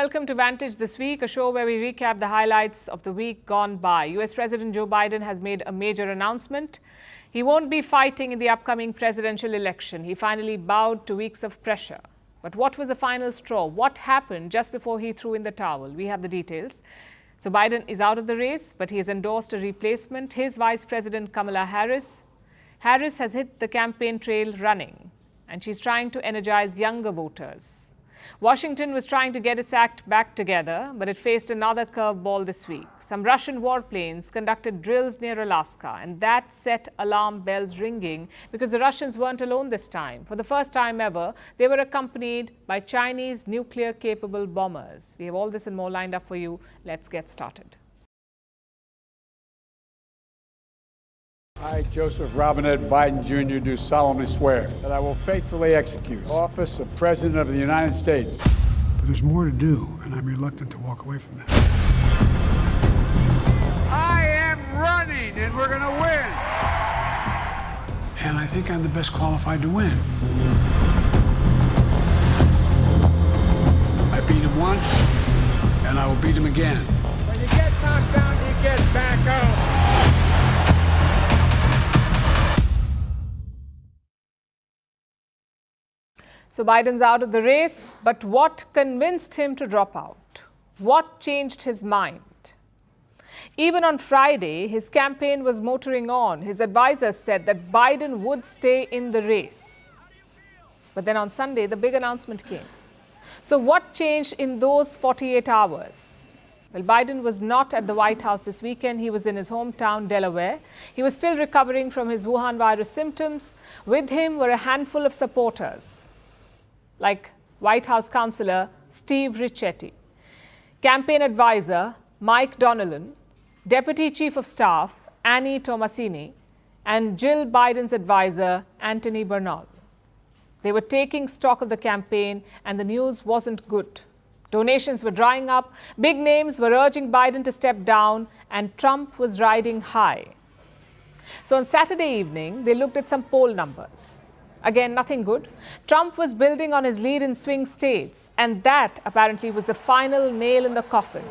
welcome to Vantage This Week, a show where we recap the highlights of the week gone by. US President Joe Biden has made a major announcement. He won't be fighting in the upcoming presidential election. He finally bowed to weeks of pressure. But what was the final straw? What happened just before he threw in the towel? We have the details. So Biden is out of the race, but he has endorsed a replacement, his Vice President Kamala Harris. Harris has hit the campaign trail running, and she's trying to energize younger voters. Washington was trying to get its act back together, but it faced another curveball this week. Some Russian warplanes conducted drills near Alaska, and that set alarm bells ringing because the Russians weren't alone this time. For the first time ever, they were accompanied by Chinese nuclear-capable bombers. We have all this and more lined up for you. Let's get started. I, Joseph Robinette Biden Jr., do solemnly swear that I will faithfully execute the office of President of the United States. But there's more to do, and I'm reluctant to walk away from that. I am running, and we're going to win. And I think I'm the best qualified to win. I beat him once, and I will beat him again. When you get knocked down, you get back up. So Biden's out of the race, but what convinced him to drop out? What changed his mind? Even on Friday, his campaign was motoring on. His advisors said that Biden would stay in the race. But then on Sunday, the big announcement came. So what changed in those 48 hours? Well, Biden was not at the White House this weekend. He was in his hometown, Delaware. He was still recovering from his Wuhan virus symptoms. With him were a handful of supporters, like White House counselor Steve Ricchetti, campaign advisor Mike Donnellan, Deputy Chief of Staff Annie Tomasini, and Jill Biden's advisor Anthony Bernal. They were taking stock of the campaign, and the news wasn't good. Donations were drying up, big names were urging Biden to step down, and Trump was riding high. So on Saturday evening, they looked at some poll numbers. Again, nothing good. Trump was building on his lead in swing states, and that apparently was the final nail in the coffin.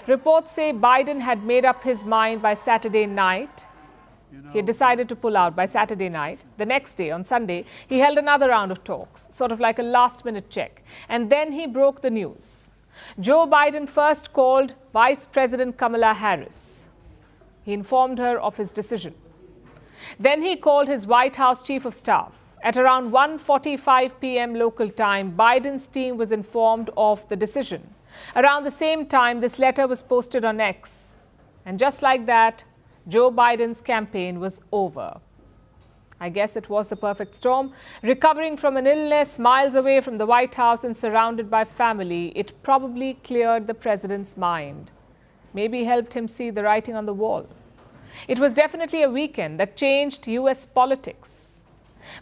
Reports say Biden had made up his mind by Saturday night. He had decided to pull out by Saturday night. The next day, on Sunday, he held another round of talks, sort of like a last-minute check. And then he broke the news. Joe Biden first called Vice President Kamala Harris. He informed her of his decision. Then he called his White House Chief of Staff. At around 1:45 p.m. local time, Biden's team was informed of the decision. Around the same time, this letter was posted on X. And just like that, Joe Biden's campaign was over. I guess it was the perfect storm. Recovering from an illness miles away from the White House and surrounded by family, it probably cleared the president's mind. Maybe helped him see the writing on the wall. It was definitely a weekend that changed U.S. politics.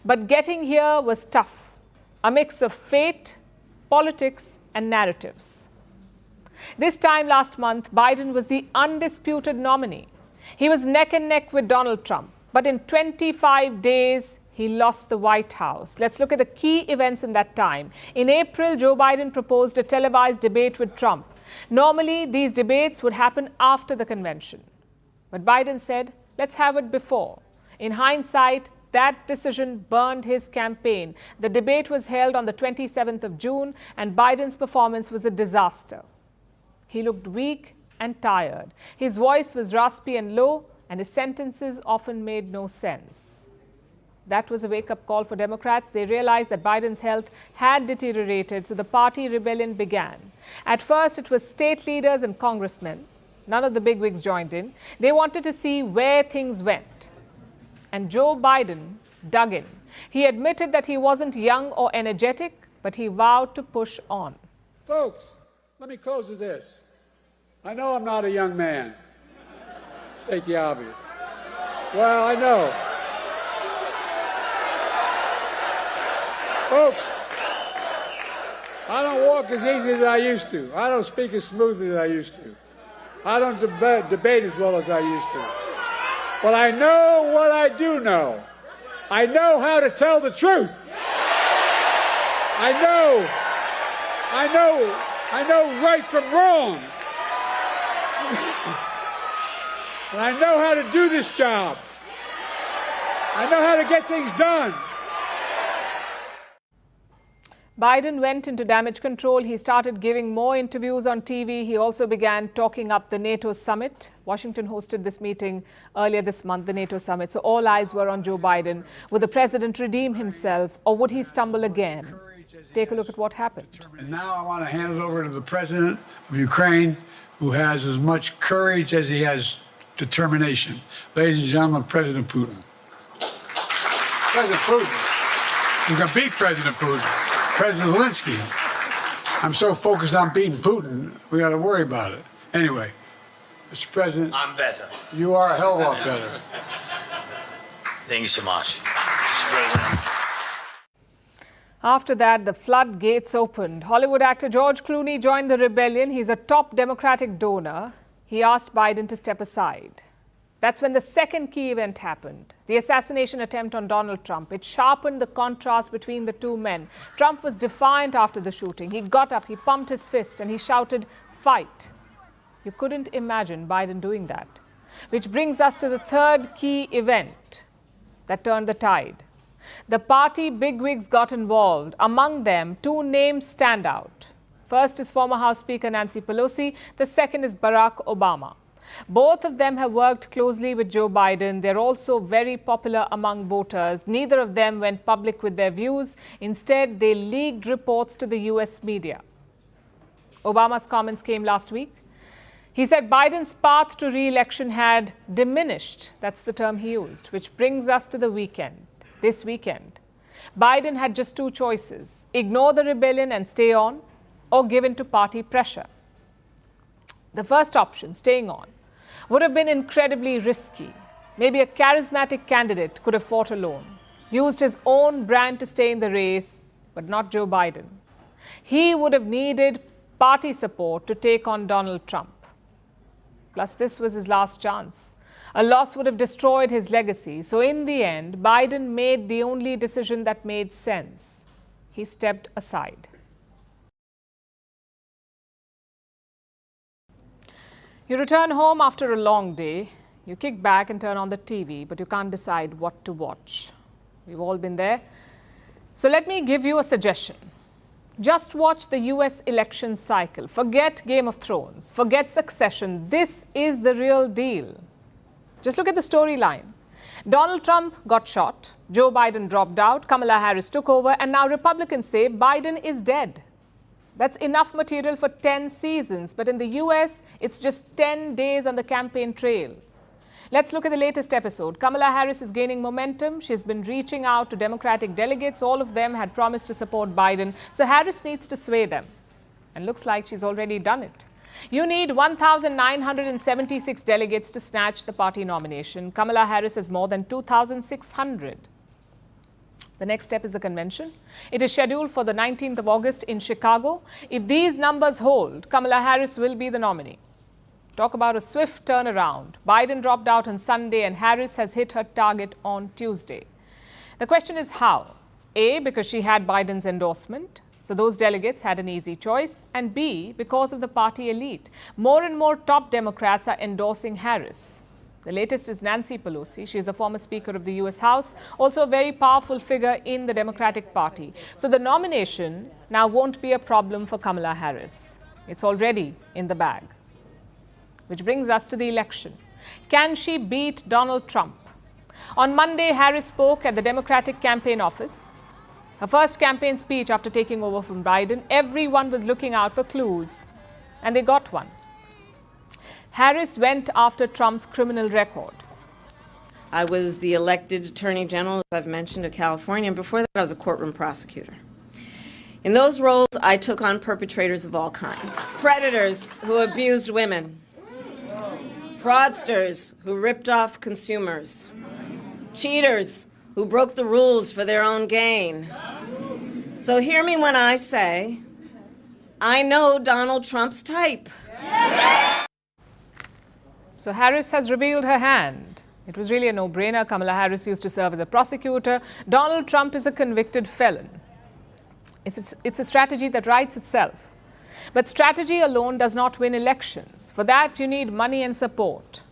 But getting here was tough, a mix of fate, politics, and narratives. This time last month, Biden was the undisputed nominee. He was neck and neck with Donald Trump. But in 25 days, he lost the White House. Let's look at the key events in that time. In April, Joe Biden proposed a televised debate with Trump. Normally, these debates would happen after the convention. But Biden said, let's have it before. In hindsight, that decision burned his campaign. The debate was held on the 27th of June, and Biden's performance was a disaster. He looked weak and tired. His voice was raspy and low, and his sentences often made no sense. That was a wake-up call for Democrats. They realized that Biden's health had deteriorated, so the party rebellion began. At first, it was state leaders and congressmen. None of the bigwigs joined in. They wanted to see where things went. And Joe Biden dug in. He admitted that he wasn't young or energetic, but he vowed to push on. Folks, let me close with this. I know I'm not a young man. State the obvious. Well, I know. Folks, I don't walk as easy as I used to. I don't speak as smoothly as I used to. I don't debate as well as I used to. But I know what I do know. I know how to tell the truth. I know I know right from wrong. And I know how to do this job. I know how to get things done. Biden went into damage control. He started giving more interviews on TV. He also began talking up the NATO summit. Washington hosted this meeting earlier this month, the NATO summit. So all eyes were on Joe Biden. Would the president redeem himself or would he stumble again? Take a look at what happened. And now I want to hand it over to the president of Ukraine, who has as much courage as he has determination. Ladies and gentlemen, President Putin. President Putin. We're going to beat President Putin. President Zelensky. I'm so focused on beating Putin, we got to worry about it. Anyway, Mr. President. I'm better. You are a hell of a lot better. Thank you so much, Mr. President. After that, the floodgates opened. Hollywood actor George Clooney joined the rebellion. He's a top Democratic donor. He asked Biden to step aside. That's when the second key event happened, the assassination attempt on Donald Trump. It sharpened the contrast between the two men. Trump was defiant after the shooting. He got up, he pumped his fist, and he shouted, "Fight." You couldn't imagine Biden doing that. Which brings us to the third key event that turned the tide. The party bigwigs got involved. Among them, two names stand out. First is former House Speaker Nancy Pelosi. The second is Barack Obama. Both of them have worked closely with Joe Biden. They're also very popular among voters. Neither of them went public with their views. Instead, they leaked reports to the US media. Obama's comments came last week. He said Biden's path to re-election had diminished. That's the term he used, which brings us to the weekend. This weekend, Biden had just two choices: ignore the rebellion and stay on, or give in to party pressure. The first option, staying on, would have been incredibly risky. Maybe a charismatic candidate could have fought alone, used his own brand to stay in the race, but not Joe Biden. He would have needed party support to take on Donald Trump. Plus, this was his last chance. A loss would have destroyed his legacy. So in the end, Biden made the only decision that made sense. He stepped aside. You return home after a long day. You kick back and turn on the TV, but you can't decide what to watch. We've all been there. So let me give you a suggestion. Just watch the US election cycle. Forget Game of Thrones. Forget Succession. This is the real deal. Just look at the storyline. Donald Trump got shot. Joe Biden dropped out. Kamala Harris took over. And now Republicans say Biden is dead. That's enough material for 10 seasons. But in the US, it's just 10 days on the campaign trail. Let's look at the latest episode. Kamala Harris is gaining momentum. She's been reaching out to Democratic delegates. All of them had promised to support Biden. So Harris needs to sway them. And looks like she's already done it. You need 1,976 delegates to snatch the party nomination. Kamala Harris has more than 2,600. The next step is the convention. It is scheduled for the 19th of August in Chicago. If these numbers hold, Kamala Harris will be the nominee. Talk about a swift turnaround. Biden dropped out on Sunday and Harris has hit her target on Tuesday. The question is how? A, because she had Biden's endorsement. So those delegates had an easy choice. And B, because of the party elite. More and more top Democrats are endorsing Harris. The latest is Nancy Pelosi. She is the former Speaker of the US House, also a very powerful figure in the Democratic Party. So the nomination now won't be a problem for Kamala Harris. It's already in the bag. Which brings us to the election. Can she beat Donald Trump? On Monday, Harris spoke at the Democratic campaign office. Her first campaign speech after taking over from Biden. Everyone was looking out for clues, and they got one. Harris went after Trump's criminal record. I was the elected Attorney General, as I've mentioned, of California, and before that I was a courtroom prosecutor. In those roles, I took on perpetrators of all kinds. Predators who abused women. Fraudsters who ripped off consumers. Cheaters who broke the rules for their own gain. So hear me when I say, I know Donald Trump's type. So Harris has revealed her hand. It was really a no-brainer. Kamala Harris used to serve as a prosecutor. Donald Trump is a convicted felon. It's a strategy that writes itself. But strategy alone does not win elections. For that, you need money and support.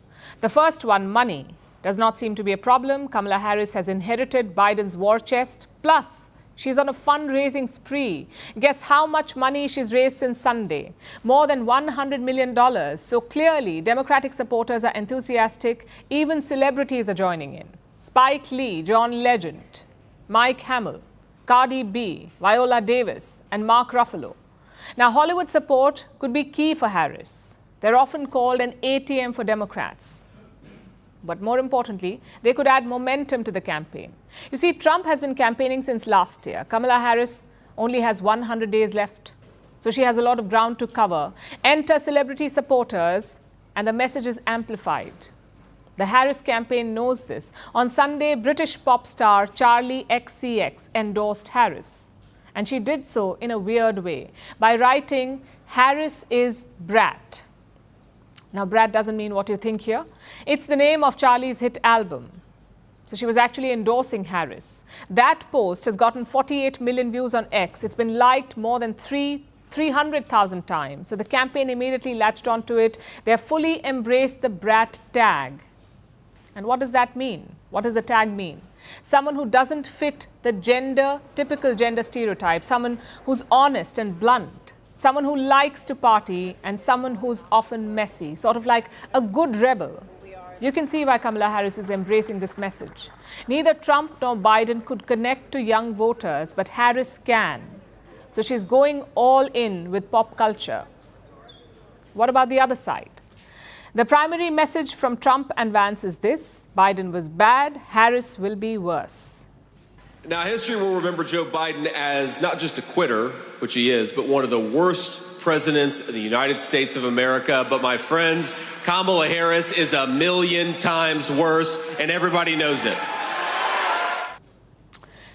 The first one, money, does not seem to be a problem. Kamala Harris has inherited Biden's war chest. Plus, she's on a fundraising spree. Guess how much money she's raised since Sunday? More than $100 million. So clearly, Democratic supporters are enthusiastic. Even celebrities are joining in. Spike Lee, John Legend, Mike Hamill, Cardi B, Viola Davis, and Mark Ruffalo. Now, Hollywood support could be key for Harris. They're often called an ATM for Democrats. But more importantly, they could add momentum to the campaign. You see, Trump has been campaigning since last year. Kamala Harris only has 100 days left. So she has a lot of ground to cover. Enter celebrity supporters, and the message is amplified. The Harris campaign knows this. On Sunday, British pop star Charli XCX endorsed Harris. And she did so in a weird way by writing, "Harris is Brat." Now, Brat doesn't mean what you think here. It's the name of Charli's hit album. So she was actually endorsing Harris. That post has gotten 48 million views on X. It's been liked more than 300,000 times. So the campaign immediately latched onto it. They have fully embraced the Brat tag. And what does that mean? What does the tag mean? Someone who doesn't fit the typical gender stereotype, someone who's honest and blunt, someone who likes to party, and someone who's often messy, sort of like a good rebel. You can see why Kamala Harris is embracing this message. Neither Trump nor Biden could connect to young voters, but Harris can. So she's going all in with pop culture. What about the other side? The primary message from Trump and Vance is this: Biden was bad, Harris will be worse. Now, history will remember Joe Biden as not just a quitter, which he is, but one of the worst presidents in the United States of America. But my friends, Kamala Harris is a million times worse, and everybody knows it.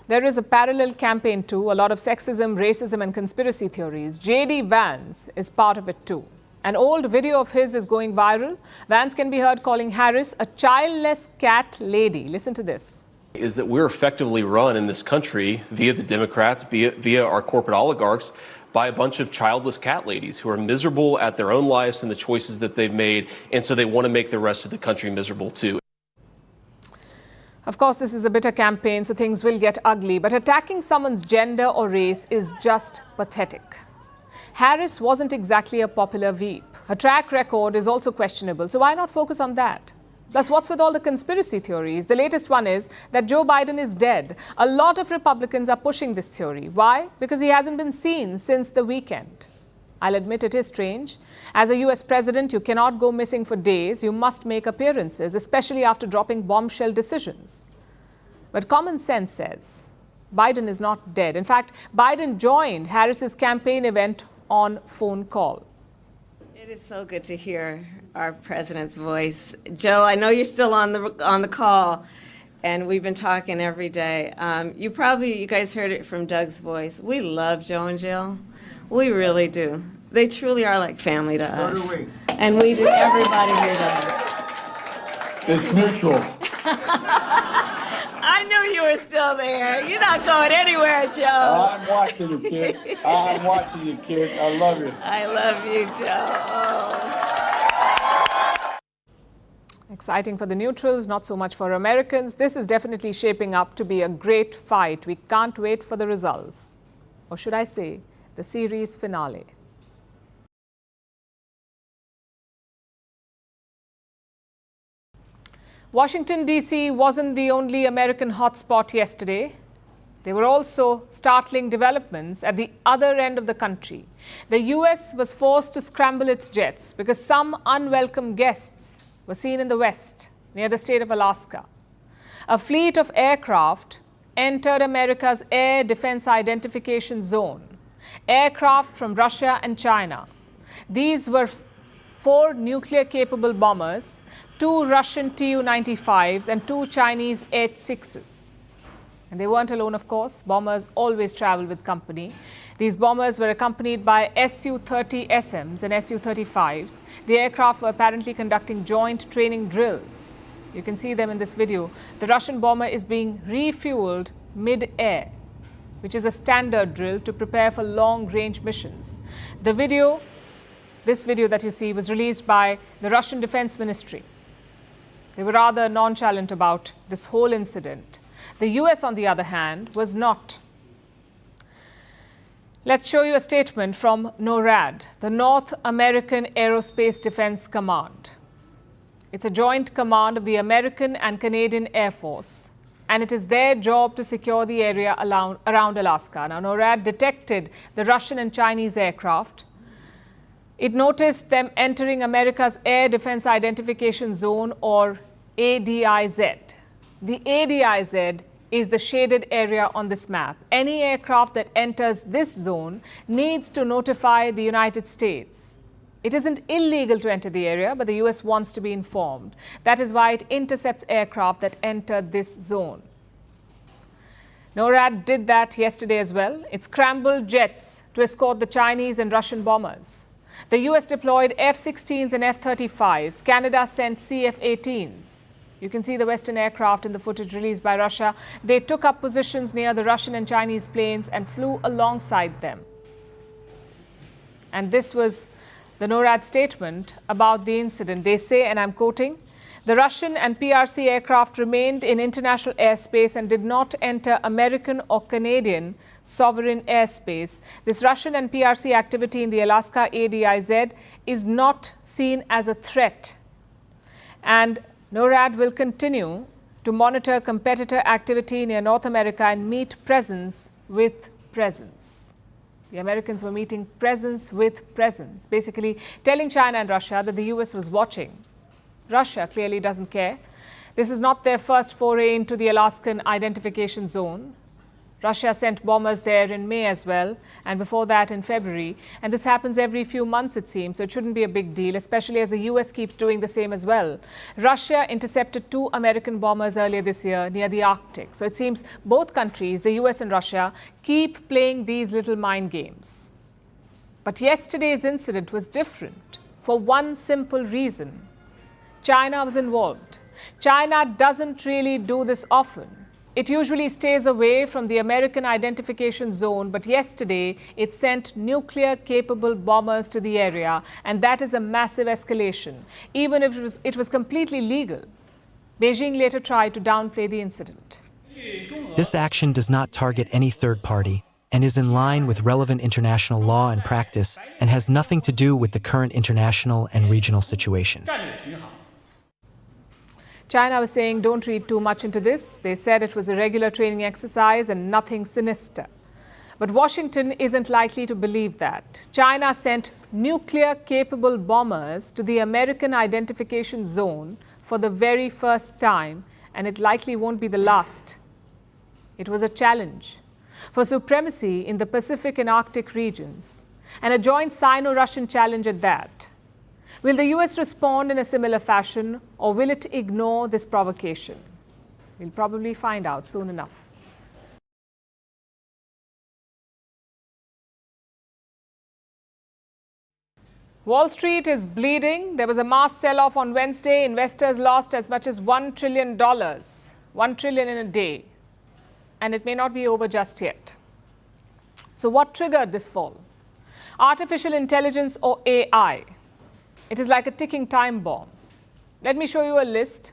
There is a parallel campaign too, a lot of sexism, racism, and conspiracy theories. J.D. Vance is part of it too. An old video of his is going viral. Vance can be heard calling Harris a childless cat lady. Listen to this. Is that we're effectively run in this country via the Democrats, via our corporate oligarchs, by a bunch of childless cat ladies who are miserable at their own lives and the choices that they've made, and so they want to make the rest of the country miserable too. Of course, this is a bitter campaign, so things will get ugly, but attacking someone's gender or race is just pathetic. Harris wasn't exactly a popular Veep. Her track record is also questionable, so why not focus on that? Plus, what's with all the conspiracy theories? The latest one is that Joe Biden is dead. A lot of Republicans are pushing this theory. Why? Because he hasn't been seen since the weekend. I'll admit it is strange. As a US president, you cannot go missing for days. You must make appearances, especially after dropping bombshell decisions. But common sense says Biden is not dead. In fact, Biden joined Harris's campaign event on phone call. It is so good to hear our president's voice. Joe, I know you're still on the call, and we've been talking every day. You guys heard it from Doug's voice. We love Joe and Jill. We really do. They truly are like family to us. So do we. And we do. Everybody here does. It's mutual. I knew you were still there. You're not going anywhere, Joe. I'm watching you, kid. I'm watching you, kid. I love you. I love you, Joe. Exciting for the neutrals, not so much for Americans. This is definitely shaping up to be a great fight. We can't wait for the results. Or should I say, the series finale. Washington, D.C. wasn't the only American hotspot yesterday. There were also startling developments at the other end of the country. The U.S. was forced to scramble its jets because some unwelcome guests were seen in the west, near the state of Alaska. A fleet of aircraft entered America's air defense identification zone. Aircraft from Russia and China. These were 4 nuclear-capable bombers, 2 Russian Tu-95s and 2 Chinese H-6s. And they weren't alone, of course. Bombers always travel with company. These bombers were accompanied by Su-30SMs and Su-35s. The aircraft were apparently conducting joint training drills. You can see them in this video. The Russian bomber is being refueled mid-air. which is a standard drill to prepare for long-range missions. This video that you see was released by the Russian Defense Ministry. They were rather nonchalant about this whole incident. The US, on the other hand, was not. Let's show you a statement from NORAD, the North American Aerospace Defense Command. It's a joint command of the American and Canadian Air Force, and it is their job to secure the area around Alaska. Now, NORAD detected the Russian and Chinese aircraft. It noticed them entering America's Air Defense Identification Zone, or ADIZ. The ADIZ is the shaded area on this map. Any aircraft that enters this zone needs to notify the United States. It isn't illegal to enter the area, but the US wants to be informed. That is why it intercepts aircraft that enter this zone. NORAD did that yesterday as well. It scrambled jets to escort the Chinese and Russian bombers. The US deployed F-16s and F-35s. Canada sent CF-18s. You can see the Western aircraft in the footage released by Russia. They took up positions near the Russian and Chinese planes and flew alongside them. And this was the NORAD statement about the incident. They say, and I'm quoting, "The Russian and PRC aircraft remained in international airspace and did not enter American or Canadian sovereign airspace. This Russian and PRC activity in the Alaska ADIZ is not seen as a threat." And NORAD will continue to monitor competitor activity near North America and meet presence with presence. The Americans were meeting presence with presence, basically telling China and Russia that the US was watching. Russia clearly doesn't care. This is not their first foray into the Alaskan identification zone. Russia sent bombers there in May as well, and before that in February. And this happens every few months, it seems, so it shouldn't be a big deal, especially as the US keeps doing the same as well. Russia intercepted 2 American bombers earlier this year near the Arctic. So it seems both countries, the US and Russia, keep playing these little mind games. But yesterday's incident was different for one simple reason. China was involved. China doesn't really do this often. It usually stays away from the American identification zone, but yesterday it sent nuclear-capable bombers to the area, and that is a massive escalation. Even if it was completely legal, Beijing later tried to downplay the incident. This action does not target any third party and is in line with relevant international law and practice and has nothing to do with the current international and regional situation. China was saying don't read too much into this. They said it was a regular training exercise and nothing sinister. But Washington isn't likely to believe that. China sent nuclear-capable bombers to the American identification zone for the very first time, and it likely won't be the last. It was a challenge for supremacy in the Pacific and Arctic regions, and a joint Sino-Russian challenge at that. Will the US respond in a similar fashion, or will it ignore this provocation? We'll probably find out soon enough. Wall Street is bleeding. There was a mass sell-off on Wednesday. Investors lost as much as $1 trillion. $1 trillion in a day. And it may not be over just yet. So what triggered this fall? Artificial intelligence, or AI. It is like a ticking time bomb. Let me show you a list.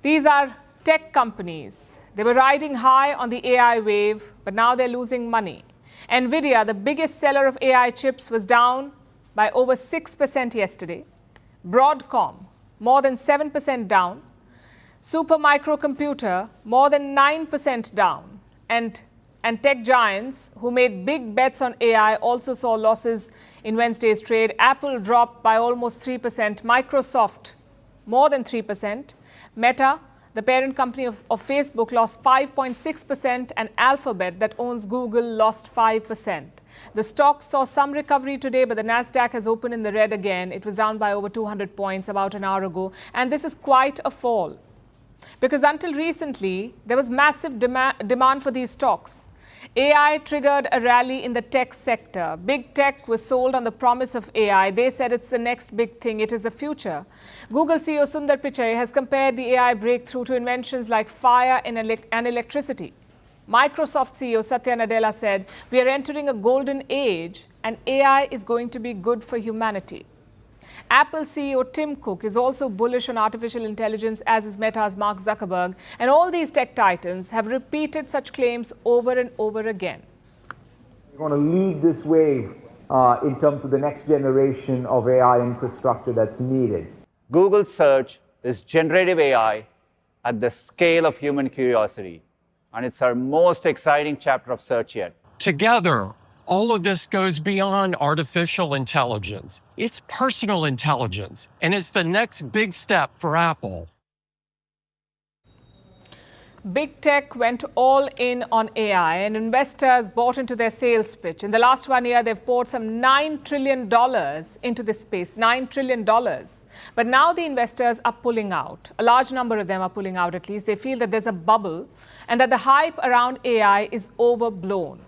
These are tech companies. They were riding high on the AI wave, but now they're losing money. NVIDIA, the biggest seller of AI chips, was down by over 6% yesterday. Broadcom, more than 7% down. Supermicro Computer, more than 9% down. And tech giants who made big bets on AI also saw losses in Wednesday's trade. Apple dropped by almost 3%. Microsoft, more than 3%. Meta, the parent company of Facebook, lost 5.6%. And Alphabet, that owns Google, lost 5%. The stock saw some recovery today, but the Nasdaq has opened in the red again. It was down by over 200 points about an hour ago. And this is quite a fall, because until recently, there was massive demand for these stocks. AI triggered a rally in the tech sector. Big tech was sold on the promise of AI. They said it's the next big thing. It is the future. Google CEO Sundar Pichai has compared the AI breakthrough to inventions like fire and electricity. Microsoft CEO Satya Nadella said, "We are entering a golden age and AI is going to be good for humanity." Apple CEO Tim Cook is also bullish on artificial intelligence, as is Meta's Mark Zuckerberg, and all these tech titans have repeated such claims over and over again. We're going to lead this wave in terms of the next generation of AI infrastructure that's needed. Google Search is generative AI at the scale of human curiosity, and it's our most exciting chapter of search yet. Together, all of this goes beyond artificial intelligence. It's personal intelligence, and it's the next big step for Apple. Big tech went all in on AI, and investors bought into their sales pitch. In the last 1 year, they've poured some $9 trillion into this space, $9 trillion. But now the investors are pulling out. A large number of them are pulling out, at least. They feel that there's a bubble and that the hype around AI is overblown.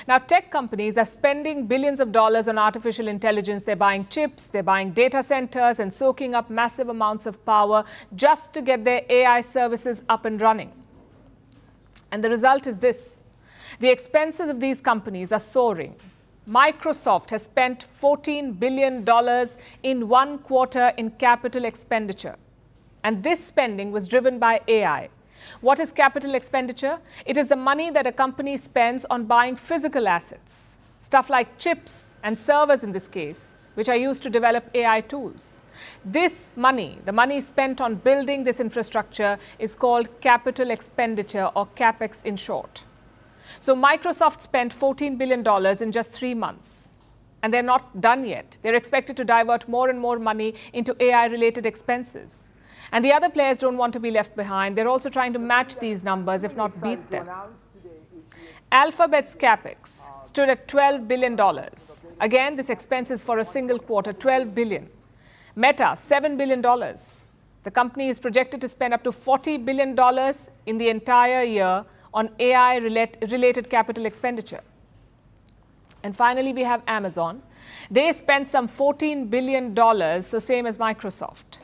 Now, tech companies are spending billions of dollars on artificial intelligence. They're buying chips, they're buying data centers, and soaking up massive amounts of power just to get their AI services up and running. And the result is this. The expenses of these companies are soaring. Microsoft has spent $14 billion in 1 quarter in capital expenditure. And this spending was driven by AI. What is capital expenditure? It is the money that a company spends on buying physical assets, stuff like chips and servers in this case, which are used to develop AI tools. This money, the money spent on building this infrastructure, is called capital expenditure, or CapEx in short. So Microsoft spent $14 billion in just 3 months. And they're not done yet. They're expected to divert more and more money into AI-related expenses. And the other players don't want to be left behind. They're also trying to match these numbers, if not beat them. Alphabet's capex stood at $12 billion. Again, this expense is for a single quarter, $12 billion. Meta, $7 billion. The company is projected to spend up to $40 billion in the entire year on AI-related capital expenditure. And finally, we have Amazon. They spent some $14 billion, so same as Microsoft.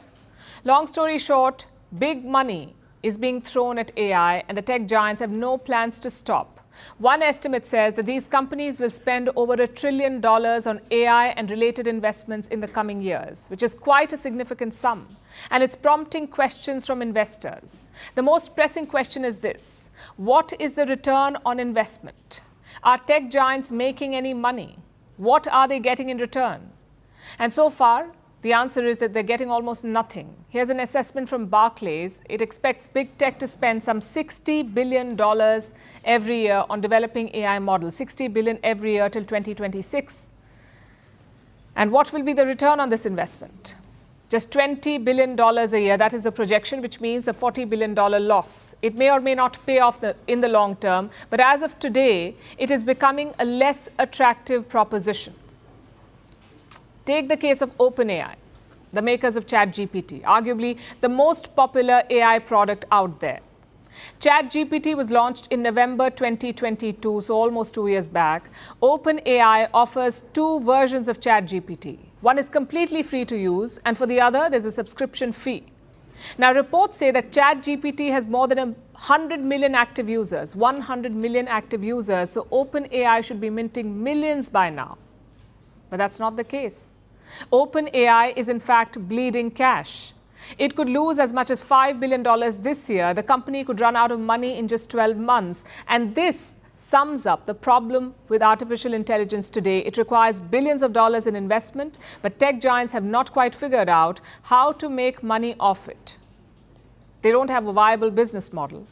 Long story short, big money is being thrown at AI, and the tech giants have no plans to stop. One estimate says that these companies will spend over $1 trillion on AI and related investments in the coming years, which is quite a significant sum. And it's prompting questions from investors. The most pressing question is this: what is the return on investment? Are tech giants making any money? What are they getting in return? And so far, the answer is that they're getting almost nothing. Here's an assessment from Barclays. It expects big tech to spend some $60 billion every year on developing AI models, $60 billion every year till 2026. And what will be the return on this investment? Just $20 billion a year. That is the projection, which means a $40 billion loss. It may or may not pay off in the long term, but as of today, it is becoming a less attractive proposition. Take the case of OpenAI, the makers of ChatGPT, arguably the most popular AI product out there. ChatGPT was launched in November 2022, so almost 2 years back. OpenAI offers 2 versions of ChatGPT. One is completely free to use, and for the other, there's a subscription fee. Now, reports say that ChatGPT has more than 100 million active users, 100 million active users, so OpenAI should be minting millions by now. But that's not the case. OpenAI is in fact bleeding cash. It could lose as much as $5 billion this year. The company could run out of money in just 12 months. And this sums up the problem with artificial intelligence today. It requires billions of dollars in investment, but tech giants have not quite figured out how to make money off it. They don't have a viable business model.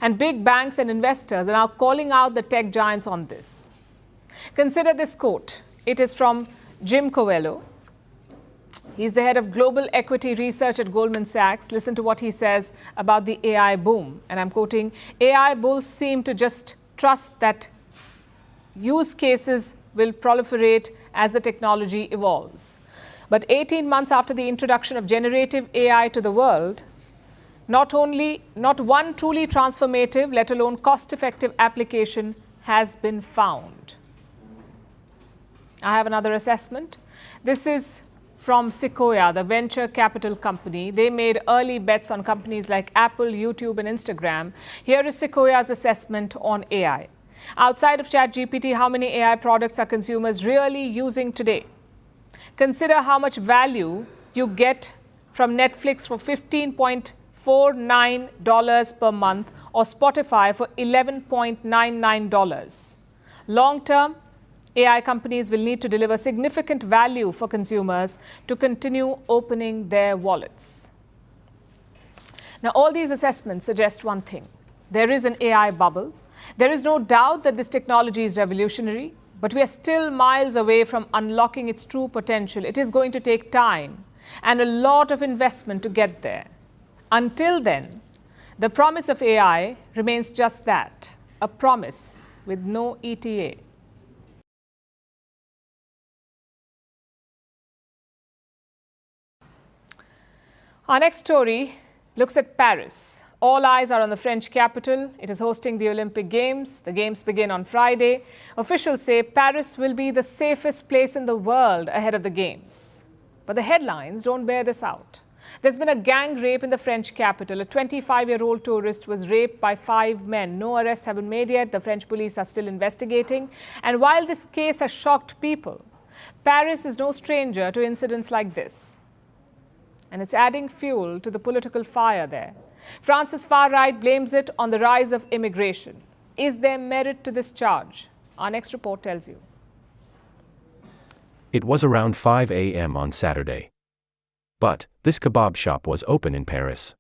And big banks and investors are now calling out the tech giants on this. Consider this quote. It is from Jim Coelho. He's the head of global equity research at Goldman Sachs. Listen to what he says about the AI boom. And I'm quoting, "AI bulls seem to just trust that use cases will proliferate as the technology evolves. But 18 months after the introduction of generative AI to the world, not one truly transformative, let alone cost-effective application has been found." I have another assessment. This is from Sequoia, the venture capital company. They made early bets on companies like Apple, YouTube, and Instagram. Here is Sequoia's assessment on AI. Outside of ChatGPT, how many AI products are consumers really using today? Consider how much value you get from Netflix for $15.49 per month or Spotify for $11.99. Long term, AI companies will need to deliver significant value for consumers to continue opening their wallets. Now, all these assessments suggest one thing. There is an AI bubble. There is no doubt that this technology is revolutionary, but we are still miles away from unlocking its true potential. It is going to take time and a lot of investment to get there. Until then, the promise of AI remains just that, a promise with no ETA. Our next story looks at Paris. All eyes are on the French capital. It is hosting the Olympic Games. The Games begin on Friday. Officials say Paris will be the safest place in the world ahead of the Games. But the headlines don't bear this out. There's been a gang rape in the French capital. A 25-year-old tourist was raped by 5 men. No arrests have been made yet. The French police are still investigating. And while this case has shocked people, Paris is no stranger to incidents like this. And it's adding fuel to the political fire there. France's far right blames it on the rise of immigration. Is there merit to this charge? Our next report tells you. It was around 5 a.m. on Saturday. But this kebab shop was open in Paris.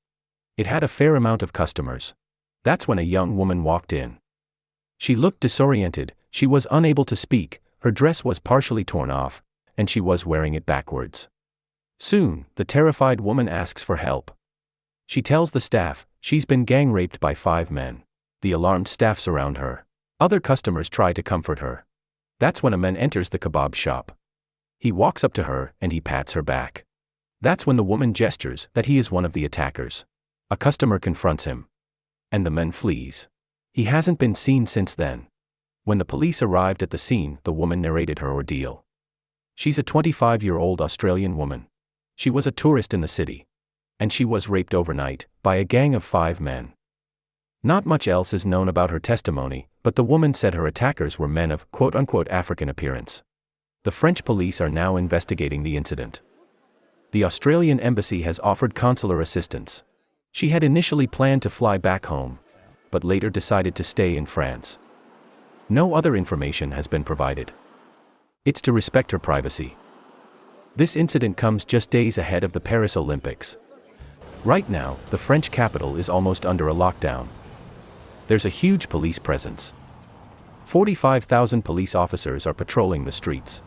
It had a fair amount of customers. That's when a young woman walked in. She looked disoriented, she was unable to speak, her dress was partially torn off, and she was wearing it backwards. Soon, the terrified woman asks for help. She tells the staff she's been gang raped by 5 men. The alarmed staff surround her. Other customers try to comfort her. That's when a man enters the kebab shop. He walks up to her and he pats her back. That's when the woman gestures that he is one of the attackers. A customer confronts him. And the man flees. He hasn't been seen since then. When the police arrived at the scene, the woman narrated her ordeal. She's a 25-year-old Australian woman. She was a tourist in the city. And she was raped overnight by a gang of 5 men. Not much else is known about her testimony, but the woman said her attackers were men of quote-unquote African appearance. The French police are now investigating the incident. The Australian embassy has offered consular assistance. She had initially planned to fly back home, but later decided to stay in France. No other information has been provided. It's to respect her privacy. This incident comes just days ahead of the Paris Olympics. Right now, the French capital is almost under a lockdown. There's a huge police presence. 45,000 police officers are patrolling the streets.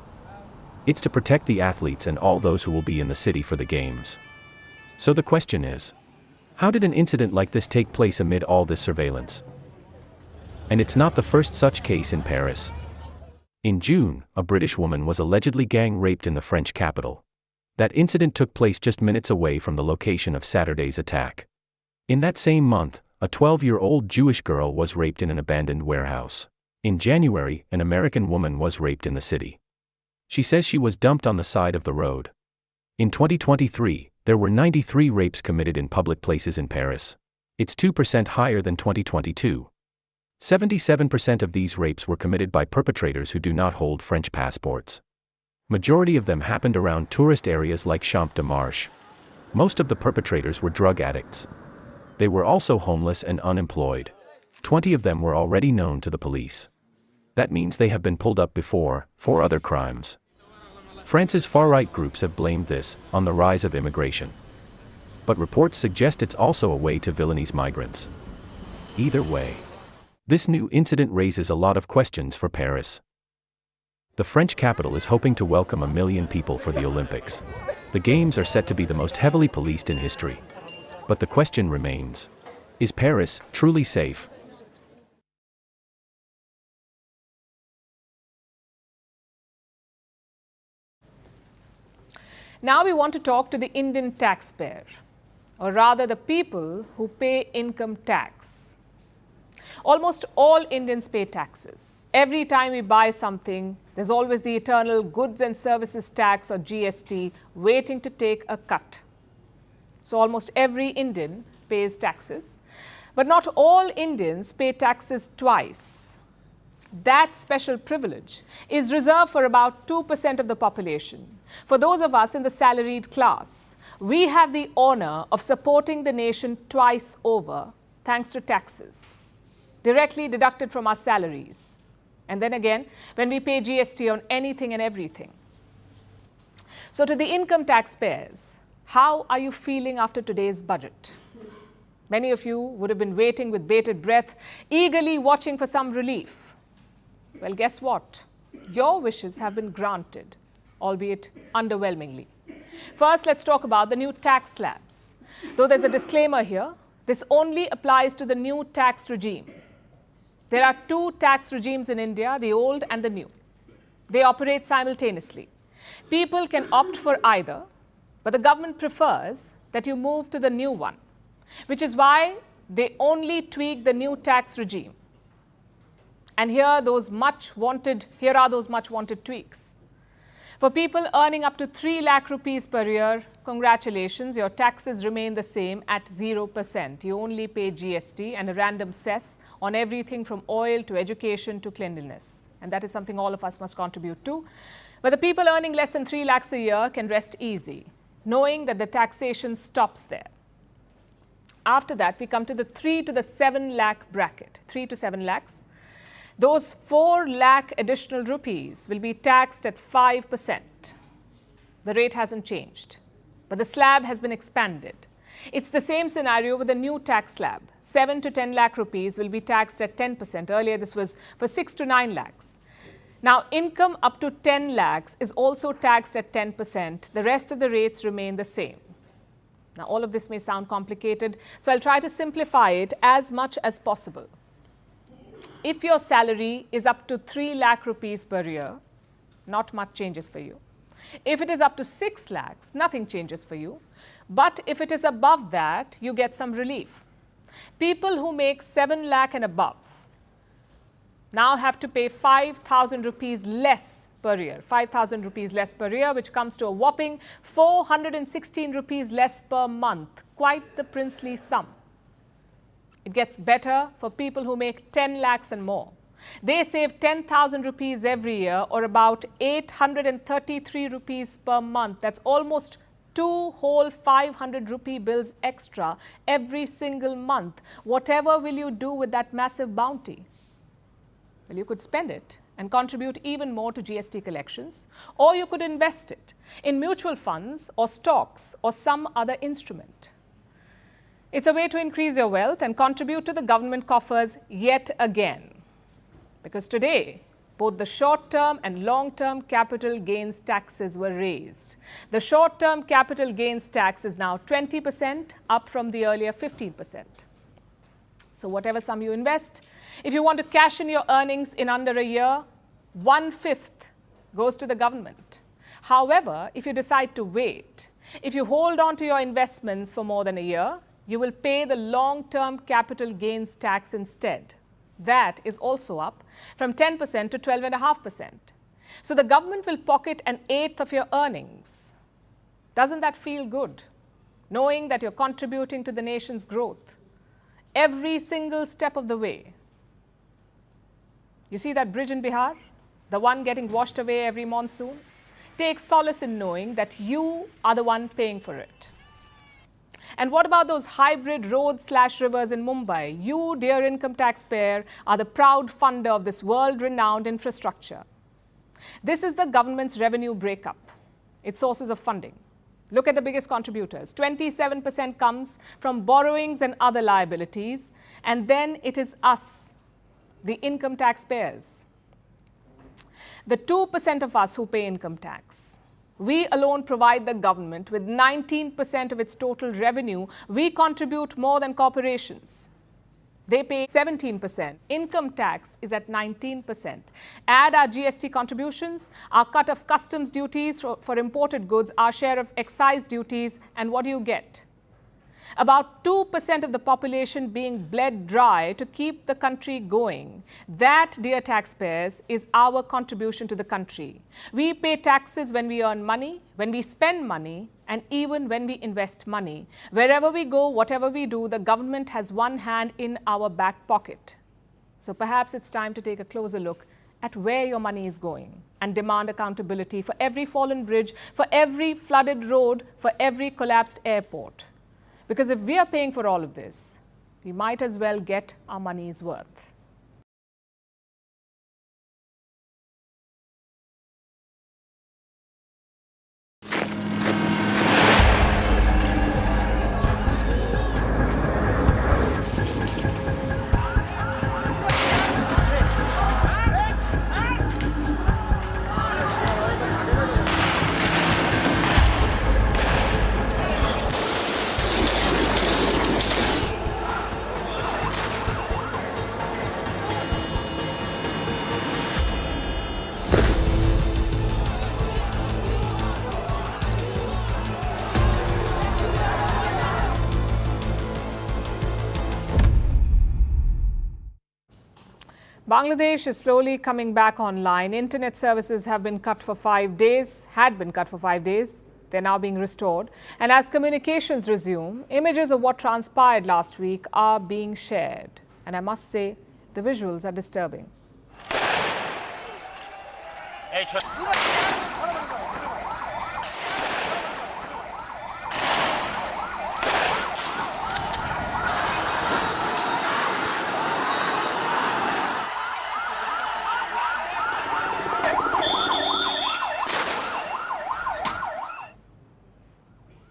It's to protect the athletes and all those who will be in the city for the Games. So the question is, how did an incident like this take place amid all this surveillance? And it's not the first such case in Paris. In June, a British woman was allegedly gang raped in the French capital. That incident took place just minutes away from the location of Saturday's attack. In that same month, a 12-year-old Jewish girl was raped in an abandoned warehouse. In January, an American woman was raped in the city. She says she was dumped on the side of the road. In 2023, there were 93 rapes committed in public places in Paris. It's 2% higher than 2022. 77% of these rapes were committed by perpetrators who do not hold French passports. Majority of them happened around tourist areas like Champ de Mars. Most of the perpetrators were drug addicts. They were also homeless and unemployed. 20 of them were already known to the police. That means they have been pulled up before, for other crimes. France's far-right groups have blamed this on the rise of immigration. But reports suggest it's also a way to villainize migrants. Either way, this new incident raises a lot of questions for Paris. The French capital is hoping to welcome 1 million people for the Olympics. The Games are set to be the most heavily policed in history. But the question remains, is Paris truly safe? Now we want to talk to the Indian taxpayer, or rather the people who pay income tax. Almost all Indians pay taxes. Every time we buy something, there's always the eternal goods and services tax or GST waiting to take a cut. So almost every Indian pays taxes. But not all Indians pay taxes twice. That special privilege is reserved for about 2% of the population. For those of us in the salaried class, we have the honor of supporting the nation twice over thanks to taxes, directly deducted from our salaries. And then again, when we pay GST on anything and everything. So to the income taxpayers, how are you feeling after today's budget? Many of you would have been waiting with bated breath, eagerly watching for some relief. Well, guess what? Your wishes have been granted, albeit underwhelmingly. First, let's talk about the new tax slabs. Though there's a disclaimer here, this only applies to the new tax regime. There are two tax regimes in India, the old and the new. They operate simultaneously. People can opt for either, but the government prefers that you move to the new one, which is why they only tweak the new tax regime. And here are those much wanted tweaks. For people earning up to 3 lakh rupees per year, congratulations, your taxes remain the same at 0%. You only pay GST and a random cess on everything from oil to education to cleanliness. And that is something all of us must contribute to. But the people earning less than 3 lakhs a year can rest easy, knowing that the taxation stops there. After that, we come to the 3 to the 7 lakh bracket, 3 to 7 lakhs. Those 4 lakh additional rupees will be taxed at 5%. The rate hasn't changed, but the slab has been expanded. It's the same scenario with the new tax slab. 7 to 10 lakh rupees will be taxed at 10%. Earlier, this was for 6 to 9 lakhs. Now, income up to 10 lakhs is also taxed at 10%. The rest of the rates remain the same. Now, all of this may sound complicated, so I'll try to simplify it as much as possible. If your salary is up to 3 lakh rupees per year, not much changes for you. If it is up to 6 lakhs, nothing changes for you. But if it is above that, you get some relief. People who make 7 lakh and above now have to pay 5,000 rupees less per year. 5,000 rupees less per year, which comes to a whopping 416 rupees less per month. Quite the princely sum. It gets better for people who make 10 lakhs and more. They save 10,000 rupees every year, or about 833 rupees per month. That's almost 2 whole 500 rupee bills extra every single month. Whatever will you do with that massive bounty? Well, you could spend it and contribute even more to GST collections, or you could invest it in mutual funds or stocks or some other instrument. It's a way to increase your wealth and contribute to the government coffers yet again. Because today, both the short-term and long-term capital gains taxes were raised. The short-term capital gains tax is now 20%, up from the earlier 15%. So whatever sum you invest, if you want to cash in your earnings in under a year, 1/5 goes to the government. However, if you decide to wait, if you hold on to your investments for more than a year, you will pay the long-term capital gains tax instead. That is also up from 10% to 12.5%. So the government will pocket 1/8 of your earnings. Doesn't that feel good? Knowing that you're contributing to the nation's growth every single step of the way. You see that bridge in Bihar? The one getting washed away every monsoon? Take solace in knowing that you are the one paying for it. And what about those hybrid roads/rivers in Mumbai? You, dear income taxpayer, are the proud funder of this world-renowned infrastructure. This is the government's revenue breakup, its sources of funding. Look at the biggest contributors. 27% comes from borrowings and other liabilities, and then it is us, the income taxpayers. The 2% of us who pay income tax. We alone provide the government with 19% of its total revenue. We contribute more than corporations. They pay 17%. Income tax is at 19%. Add our GST contributions, our cut of customs duties for imported goods, our share of excise duties, and what do you get? about 2% of the population being bled dry to keep the country going. That, dear taxpayers, is our contribution to the country. We pay taxes when we earn money, when we spend money, and even when we invest money. Wherever we go, whatever we do, the government has one hand in our back pocket. So perhaps it's time to take a closer look at where your money is going and demand accountability for every fallen bridge, for every flooded road, for every collapsed airport. Because if we are paying for all of this, we might as well get our money's worth. Bangladesh is slowly coming back online. Internet services have been cut for 5 days, had been cut for 5 days. They're now being restored. And as communications resume, images of what transpired last week are being shared. And I must say, the visuals are disturbing.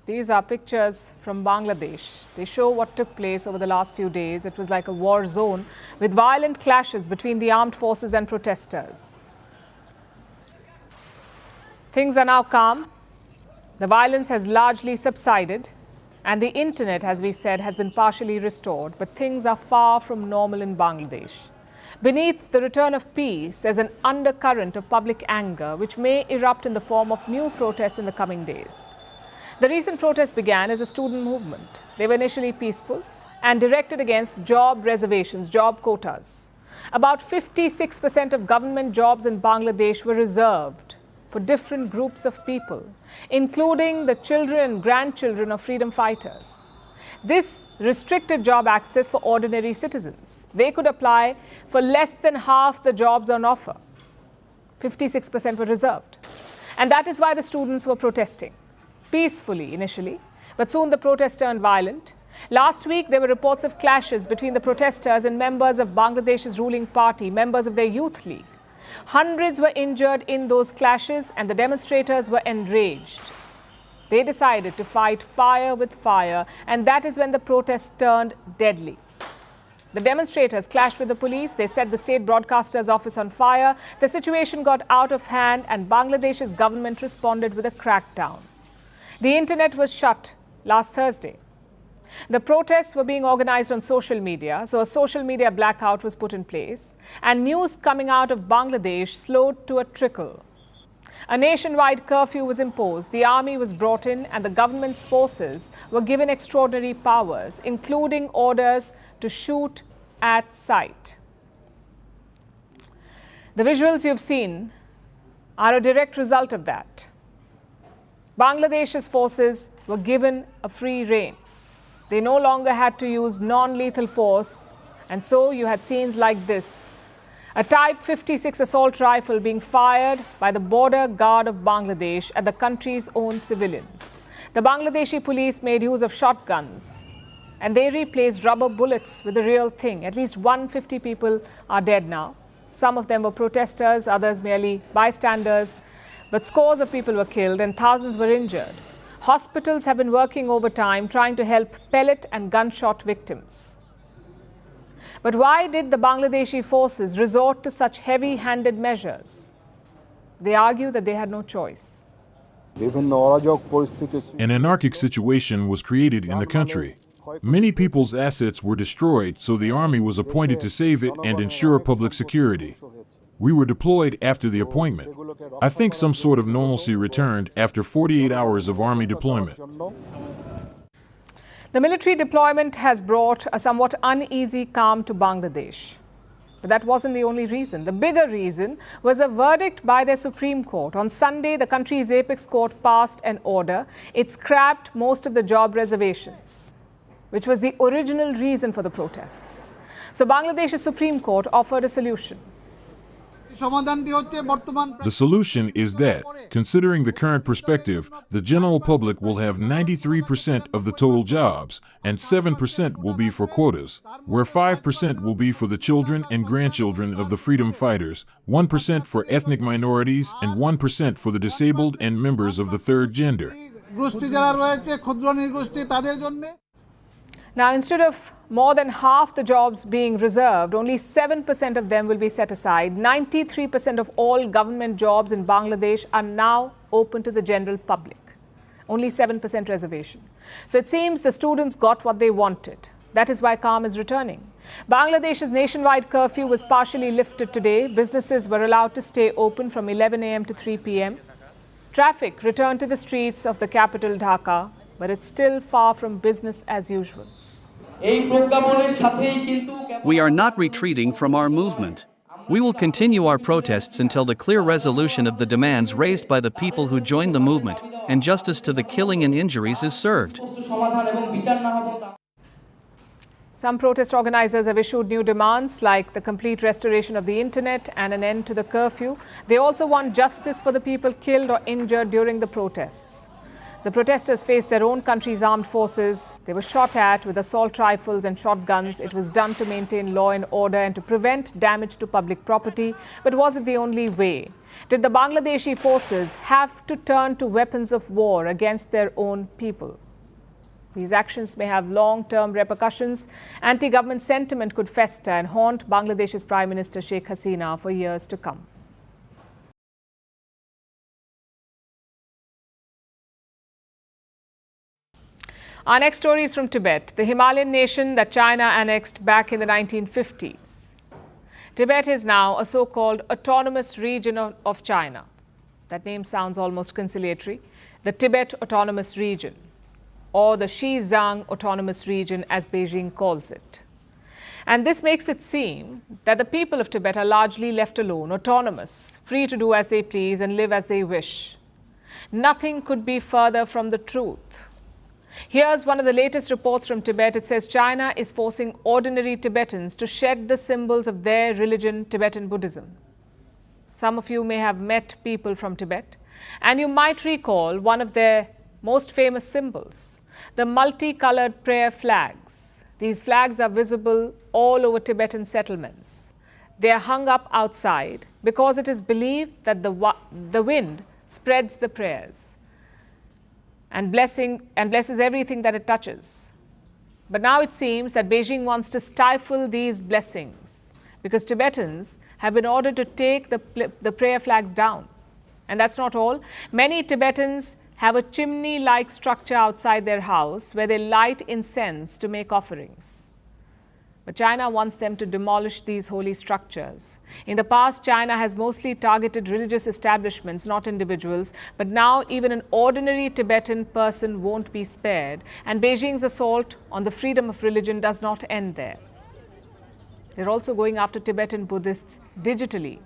These are pictures from Bangladesh. They show what took place over the last few days. It was like a war zone with violent clashes between the armed forces and protesters. Things are now calm. The violence has largely subsided, and the internet, as we said, has been partially restored. But things are far from normal in Bangladesh. Beneath the return of peace, there's an undercurrent of public anger, which may erupt in the form of new protests in the coming days. The recent protests began as a student movement. They were initially peaceful and directed against job reservations, job quotas. About 56% of government jobs in Bangladesh were reserved for different groups of people, including the children and grandchildren of freedom fighters. This restricted job access for ordinary citizens. They could apply for less than half the jobs on offer. 56% were reserved. And that is why the students were protesting. Peacefully initially, but soon the protests turned violent. Last week, there were reports of clashes between the protesters and members of Bangladesh's ruling party, members of their youth league. Hundreds were injured in those clashes, and the demonstrators were enraged. They decided to fight fire with fire, and that is when the protests turned deadly. The demonstrators clashed with the police. They set the state broadcaster's office on fire. The situation got out of hand, and Bangladesh's government responded with a crackdown. The internet was shut last Thursday. The protests were being organized on social media, so a social media blackout was put in place, and news coming out of Bangladesh slowed to a trickle. A nationwide curfew was imposed, the army was brought in, and the government's forces were given extraordinary powers, including orders to shoot at sight. The visuals you've seen are a direct result of that. Bangladesh's forces were given a free rein. They no longer had to use non-lethal force, and so you had scenes like this. A Type 56 assault rifle being fired by the border guard of Bangladesh at the country's own civilians. The Bangladeshi police made use of shotguns, and they replaced rubber bullets with the real thing. At least 150 people are dead now. Some of them were protesters, others merely bystanders. But scores of people were killed and thousands were injured. Hospitals have been working overtime trying to help pellet and gunshot victims. But why did the Bangladeshi forces resort to such heavy-handed measures? They argue that they had no choice. An anarchic situation was created in the country. Many people's assets were destroyed, so the army was appointed to save it and ensure public security. We were deployed after the appointment. I think some sort of normalcy returned after 48 hours of army deployment. The military deployment has brought a somewhat uneasy calm to Bangladesh. But that wasn't the only reason. The bigger reason was a verdict by their Supreme Court. On Sunday, the country's apex court passed an order. It scrapped most of the job reservations, which was the original reason for the protests. So Bangladesh's Supreme Court offered a solution. The solution is that, considering the current perspective, the general public will have 93% of the total jobs, and 7% will be for quotas, where 5% will be for the children and grandchildren of the freedom fighters, 1% for ethnic minorities, and 1% for the disabled and members of the third gender. Now, instead of more than half the jobs being reserved, only 7% of them will be set aside. 93% of all government jobs in Bangladesh are now open to the general public. Only 7% reservation. So it seems the students got what they wanted. That is why calm is returning. Bangladesh's nationwide curfew was partially lifted today. Businesses were allowed to stay open from 11 a.m. to 3 p.m. Traffic returned to the streets of the capital, Dhaka, but it's still far from business as usual. We are not retreating from our movement. We will continue our protests until the clear resolution of the demands raised by the people who joined the movement and justice to the killing and injuries is served. Some protest organizers have issued new demands like the complete restoration of the internet and an end to the curfew. They also want justice for the people killed or injured during the protests. The protesters faced their own country's armed forces. They were shot at with assault rifles and shotguns. It was done to maintain law and order and to prevent damage to public property. But was it the only way? Did the Bangladeshi forces have to turn to weapons of war against their own people? These actions may have long-term repercussions. Anti-government sentiment could fester and haunt Bangladesh's Prime Minister Sheikh Hasina for years to come. Our next story is from Tibet, the Himalayan nation that China annexed back in the 1950s. Tibet is now a so-called autonomous region of China. That name sounds almost conciliatory. The Tibet Autonomous Region, or the Xizang Autonomous Region as Beijing calls it. And this makes it seem that the people of Tibet are largely left alone, autonomous, free to do as they please and live as they wish. Nothing could be further from the truth. Here's one of the latest reports from Tibet. It says China is forcing ordinary Tibetans to shed the symbols of their religion, Tibetan Buddhism. Some of you may have met people from Tibet, and you might recall one of their most famous symbols, the multicolored prayer flags. These flags are visible all over Tibetan settlements. They are hung up outside because it is believed that the wind spreads the prayers and blesses everything that it touches. But now it seems that Beijing wants to stifle these blessings because Tibetans have been ordered to take the prayer flags down. And that's not all. Many Tibetans have a chimney-like structure outside their house where they light incense to make offerings. But China wants them to demolish these holy structures. In the past, China has mostly targeted religious establishments, not individuals. But now even an ordinary Tibetan person won't be spared. And Beijing's assault on the freedom of religion does not end there. They're also going after Tibetan Buddhists digitally.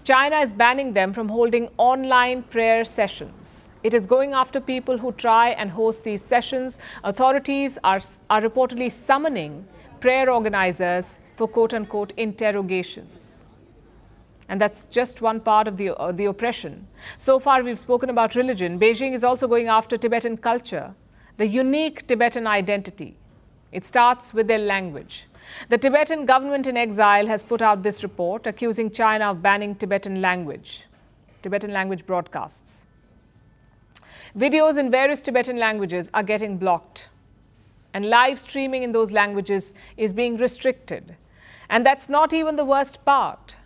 China is banning them from holding online prayer sessions. It is going after people who try and host these sessions. Authorities are reportedly summoning prayer organizers for quote-unquote interrogations. And that's just one part of the oppression. So far, we've spoken about religion. Beijing is also going after Tibetan culture, the unique Tibetan identity. It starts with their language. The Tibetan government in exile has put out this report accusing China of banning Tibetan language broadcasts. Videos in various Tibetan languages are getting blocked. And live streaming in those languages is being restricted. And that's not even the worst part.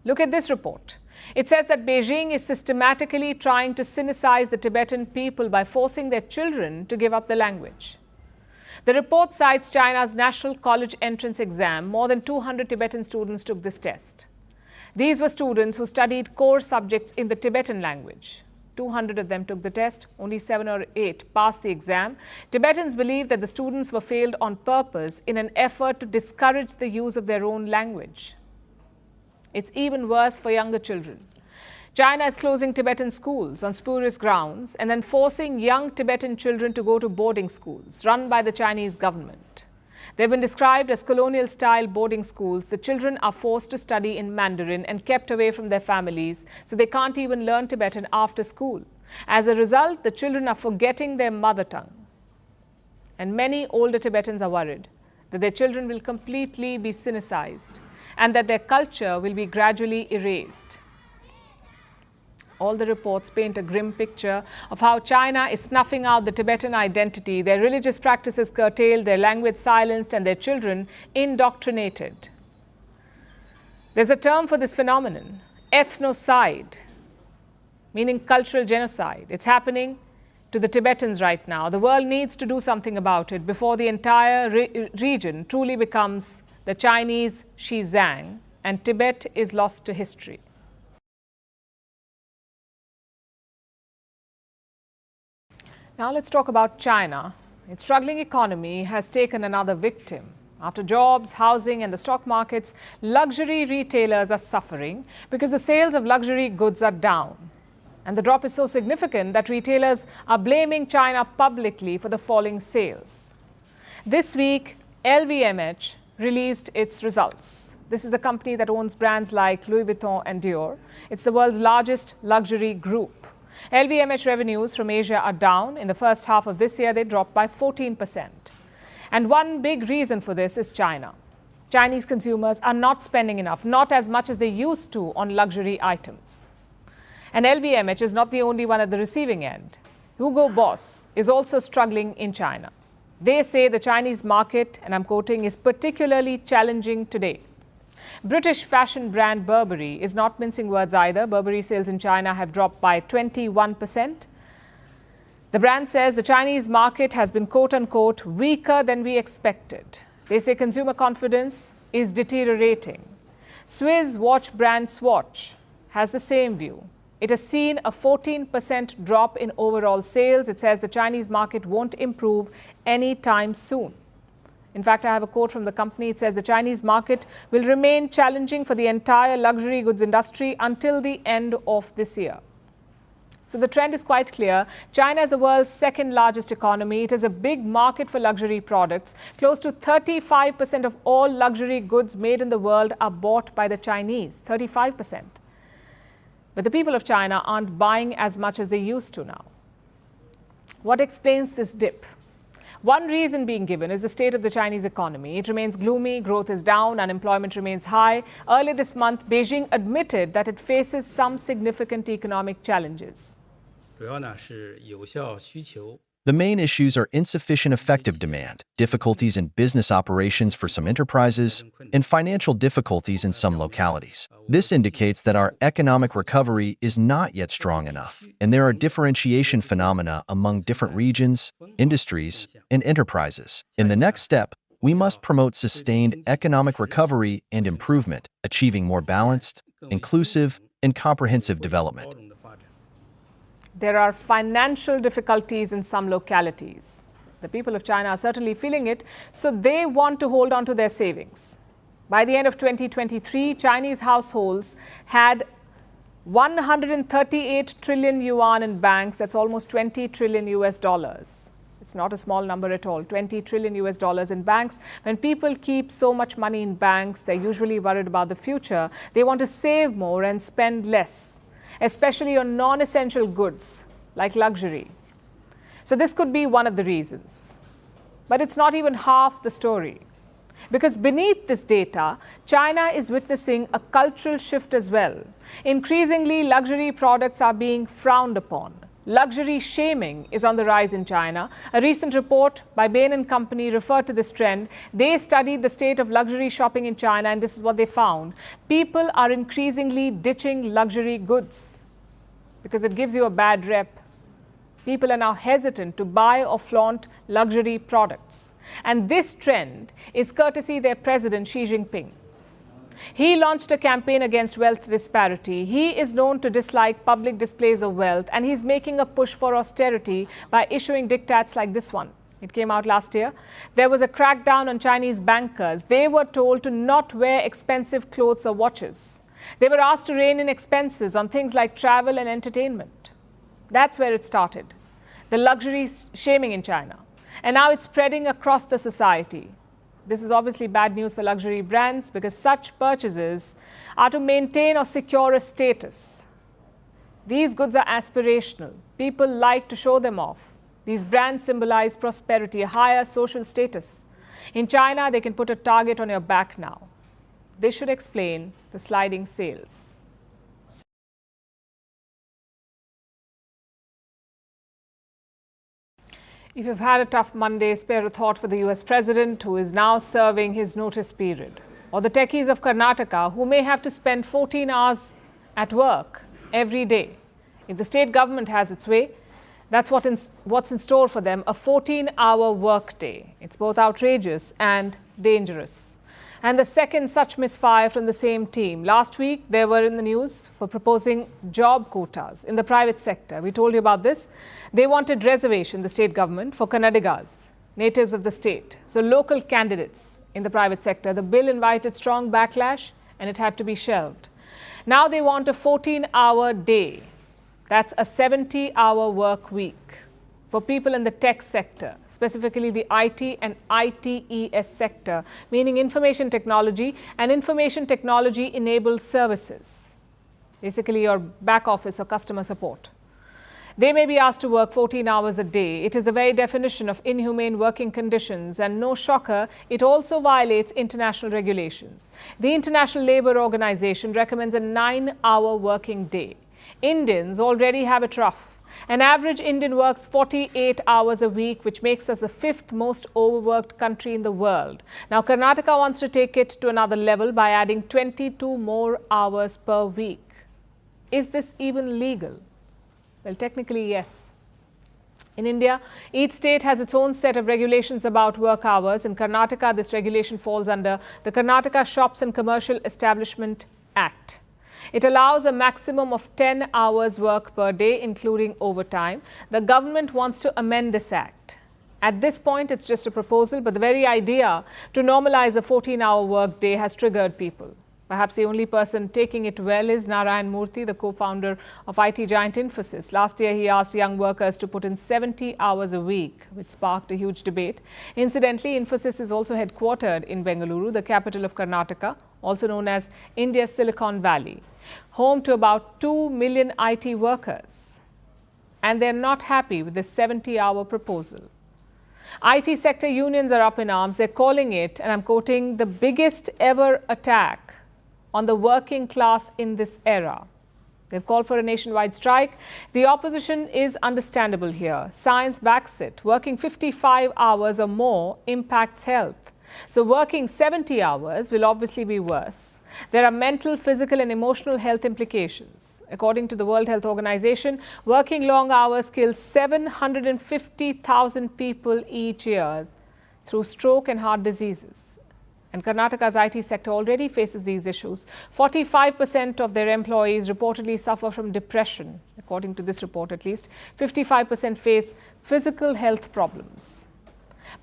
Look at this report. It says that Beijing is systematically trying to sinicize the Tibetan people by forcing their children to give up the language. The report cites China's national college entrance exam. More than 200 Tibetan students took this test. These were students who studied core subjects in the Tibetan language. 200 of them took the test. Only 7 or 8 passed the exam. Tibetans believe that the students were failed on purpose in an effort to discourage the use of their own language. It's even worse for younger children. China is closing Tibetan schools on spurious grounds and then forcing young Tibetan children to go to boarding schools run by the Chinese government. They've been described as colonial-style boarding schools. The children are forced to study in Mandarin and kept away from their families, so they can't even learn Tibetan after school. As a result, the children are forgetting their mother tongue. And many older Tibetans are worried that their children will completely be sinicized and that their culture will be gradually erased. All the reports paint a grim picture of how China is snuffing out the Tibetan identity, their religious practices curtailed, their language silenced, and their children indoctrinated. There's a term for this phenomenon, ethnocide, meaning cultural genocide. It's happening to the Tibetans right now. The world needs to do something about it before the entire region truly becomes the Chinese Xizang and Tibet is lost to history. Now let's talk about China. Its struggling economy has taken another victim. After jobs, housing and the stock markets, luxury retailers are suffering because the sales of luxury goods are down. And the drop is so significant that retailers are blaming China publicly for the falling sales. This week, LVMH released its results. This is the company that owns brands like Louis Vuitton and Dior. It's the world's largest luxury group. LVMH revenues from Asia are down. In the first half of this year, they dropped by 14%. And one big reason for this is China. Chinese consumers are not spending enough, not as much as they used to on luxury items. And LVMH is not the only one at the receiving end. Hugo Boss is also struggling in China. They say the Chinese market, and I'm quoting, is particularly challenging today. British fashion brand Burberry is not mincing words either. Burberry sales in China have dropped by 21%. The brand says the Chinese market has been quote-unquote weaker than we expected. They say consumer confidence is deteriorating. Swiss watch brand Swatch has the same view. It has seen a 14% drop in overall sales. It says the Chinese market won't improve anytime soon. In fact, I have a quote from the company. It says the Chinese market will remain challenging for the entire luxury goods industry until the end of this year. So the trend is quite clear. China is the world's second largest economy. It is a big market for luxury products. Close to 35% of all luxury goods made in the world are bought by the Chinese, 35%. But the people of China aren't buying as much as they used to now. What explains this dip? One reason being given is the state of the Chinese economy. It remains gloomy, growth is down, unemployment remains high. Earlier this month, Beijing admitted that it faces some significant economic challenges. The main issues are insufficient effective demand, difficulties in business operations for some enterprises, and financial difficulties in some localities. This indicates that our economic recovery is not yet strong enough, and there are differentiation phenomena among different regions, industries, and enterprises. In the next step, we must promote sustained economic recovery and improvement, achieving more balanced, inclusive, and comprehensive development. There are financial difficulties in some localities. The people of China are certainly feeling it, so they want to hold on to their savings. By the end of 2023, Chinese households had 138 trillion yuan in banks. That's almost 20 trillion US dollars. It's not a small number at all, 20 trillion US dollars in banks. When people keep so much money in banks, they're usually worried about the future. They want to save more and spend less, especially on non-essential goods like luxury. So this could be one of the reasons. But it's not even half the story. Because beneath this data, China is witnessing a cultural shift as well. Increasingly, luxury products are being frowned upon. Luxury shaming is on the rise in China. A recent report by Bain & Company referred to this trend. They studied the state of luxury shopping in China, and this is what they found. People are increasingly ditching luxury goods because it gives you a bad rep. People are now hesitant to buy or flaunt luxury products. And this trend is courtesy their president, Xi Jinping. He launched a campaign against wealth disparity. He is known to dislike public displays of wealth, and he's making a push for austerity by issuing diktats like this one. It came out last year. There was a crackdown on Chinese bankers. They were told to not wear expensive clothes or watches. They were asked to rein in expenses on things like travel and entertainment. That's where it started, the luxury shaming in China. And now it's spreading across the society. This is obviously bad news for luxury brands because such purchases are to maintain or secure a status. These goods are aspirational. People like to show them off. These brands symbolize prosperity, a higher social status. In China, they can put a target on your back now. This should explain the sliding sales. If you've had a tough Monday, spare a thought for the US president who is now serving his notice period. Or the techies of Karnataka who may have to spend 14 hours at work every day. If the state government has its way, that's what's in store for them, a 14-hour workday. It's both outrageous and dangerous. And the second such misfire from the same team. Last week, they were in the news for proposing job quotas in the private sector. We told you about this. They wanted reservation, the state government, for Kannadigas, natives of the state. So local candidates in the private sector. The bill invited strong backlash and it had to be shelved. Now they want a 14-hour day. That's a 70-hour work week for people in the tech sector, specifically the IT and ITES sector, meaning information technology and information technology-enabled services, basically your back office or customer support. They may be asked to work 14 hours a day. It is the very definition of inhumane working conditions, and no shocker, it also violates international regulations. The International Labour Organization recommends a 9-hour working day. Indians already have it rough. An average Indian works 48 hours a week, which makes us the 5th most overworked country in the world. Now, Karnataka wants to take it to another level by adding 22 more hours per week. Is this even legal? Well, technically, yes. In India, each state has its own set of regulations about work hours. In Karnataka, this regulation falls under the Karnataka Shops and Commercial Establishment Act. It allows a maximum of 10 hours work per day, including overtime. The government wants to amend this act. At this point, it's just a proposal, but the very idea to normalize a 14-hour work day has triggered people. Perhaps the only person taking it well is Narayan Murthy, the co-founder of IT giant Infosys. Last year, he asked young workers to put in 70 hours a week, which sparked a huge debate. Incidentally, Infosys is also headquartered in Bengaluru, the capital of Karnataka, also known as India's Silicon Valley, home to about 2 million IT workers. And they're not happy with this 70-hour proposal. IT sector unions are up in arms. They're calling it, and I'm quoting, the biggest ever attack on the working class in this era. They've called for a nationwide strike. The opposition is understandable here. Science backs it. Working 55 hours or more impacts health. So working 70 hours will obviously be worse. There are mental, physical and emotional health implications. According to the World Health Organization, working long hours kills 750,000 people each year through stroke and heart diseases. And Karnataka's IT sector already faces these issues. 45% of their employees reportedly suffer from depression, according to this report at least. 55% face physical health problems.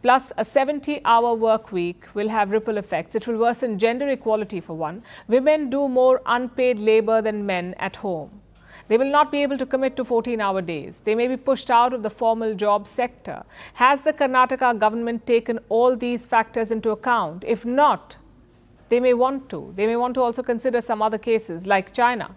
Plus, a 70-hour work week will have ripple effects. It will worsen gender equality for one. Women do more unpaid labor than men at home. They will not be able to commit to 14-hour days. They may be pushed out of the formal job sector. Has the Karnataka government taken all these factors into account? If not, they may want to. They may want to also consider some other cases like China.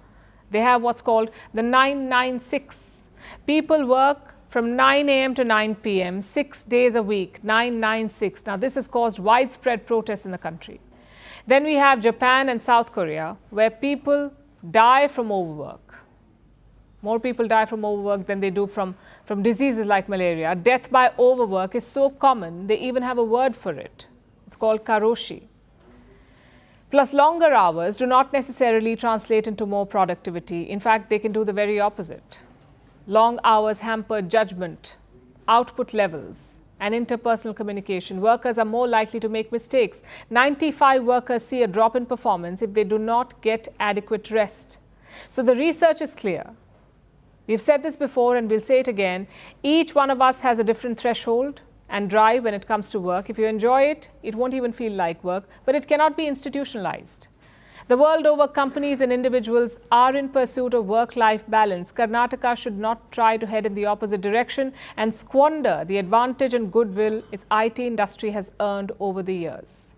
They have what's called the 996. People work from 9 a.m. to 9 p.m., 6 days a week, 996. Now, this has caused widespread protests in the country. Then we have Japan and South Korea, where people die from overwork. More people die from overwork than they do from diseases like malaria. Death by overwork is so common, they even have a word for it. It's called karoshi. Plus, longer hours do not necessarily translate into more productivity. In fact, they can do the very opposite. Long hours hamper judgment, output levels, and interpersonal communication. Workers are more likely to make mistakes. 95 workers see a drop in performance if they do not get adequate rest. So the research is clear. We've said this before and we'll say it again. Each one of us has a different threshold and drive when it comes to work. If you enjoy it, it won't even feel like work, but it cannot be institutionalized. The world over, companies and individuals are in pursuit of work-life balance. Karnataka should not try to head in the opposite direction and squander the advantage and goodwill its IT industry has earned over the years.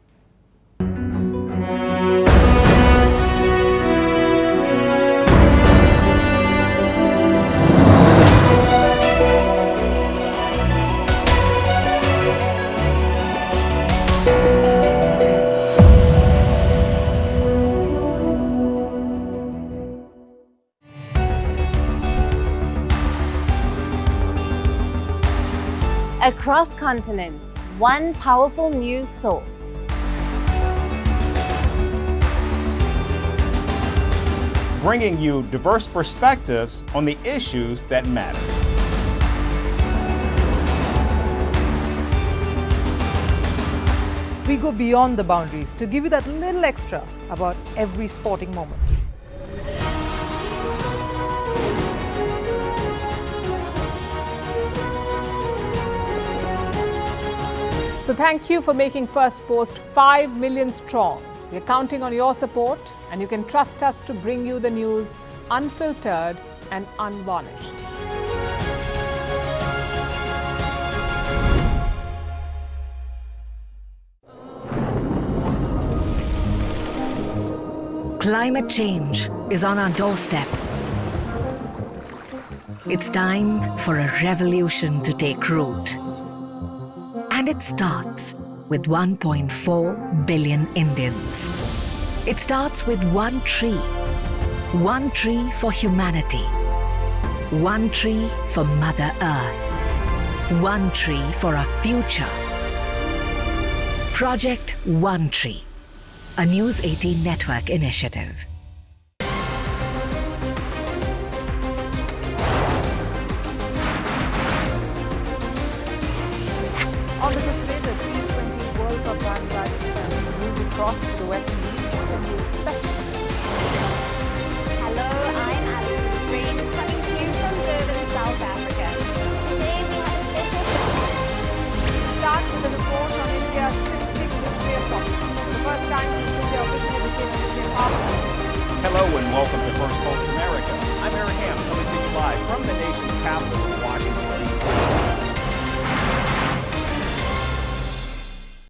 Across continents, one powerful news source. Bringing you diverse perspectives on the issues that matter. We go beyond the boundaries to give you that little extra about every sporting moment. So thank you for making Firstpost 5 million strong. We're counting on your support, and you can trust us to bring you the news unfiltered and unvarnished. Climate change is on our doorstep. It's time for a revolution to take root. And it starts with 1.4 billion Indians. It starts with one tree for humanity, one tree for Mother Earth, one tree for our future. Project One Tree, a News 18 network initiative. On the today, the T20 World Cup bandwagon has moved across to the West Indies. What can you expect from this? Hello, I'm Alison Green, coming to you from Durban, South Africa. Today we have a special show. Start with a report on India's shifting nuclear posture. For the first time since India officially became a nuclear power. Hello and welcome to Firstpost America. I'm Aaron Ham, coming to you live from the nation's capital, Washington, D.C.